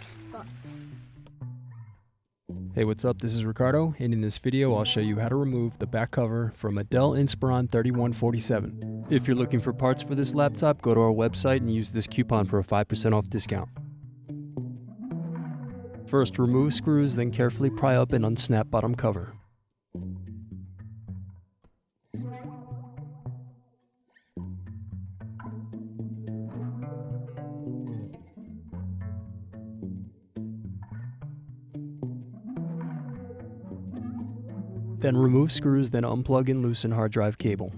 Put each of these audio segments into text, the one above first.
spot. Hey, what's up? This is Ricardo, and in this video I'll show you how to remove the back cover from a Dell Inspiron 3147. If you're looking for parts for this laptop, go to our website and use this coupon for a 5% off discount. First, remove screws, then carefully pry up and unsnap bottom cover. Then remove screws, then unplug and loosen hard drive cable.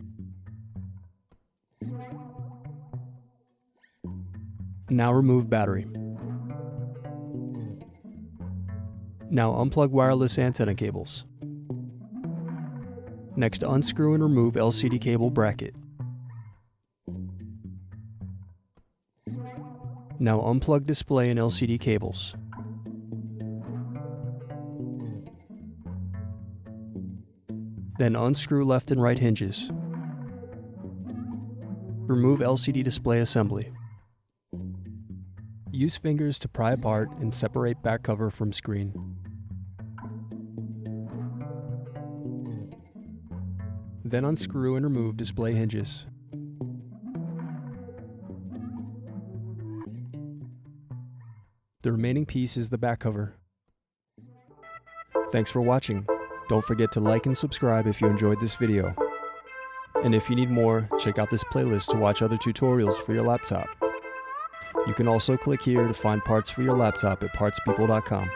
Now remove battery. Now unplug wireless antenna cables. Next, unscrew and remove LCD cable bracket. Now unplug display and LCD cables. Then unscrew left and right hinges. Remove LCD display assembly. Use fingers to pry apart and separate back cover from screen. Then unscrew and remove display hinges. The remaining piece is the back cover. Thanks for watching. Don't forget to like and subscribe if you enjoyed this video. And if you need more, check out this playlist to watch other tutorials for your laptop. You can also click here to find parts for your laptop at partspeople.com.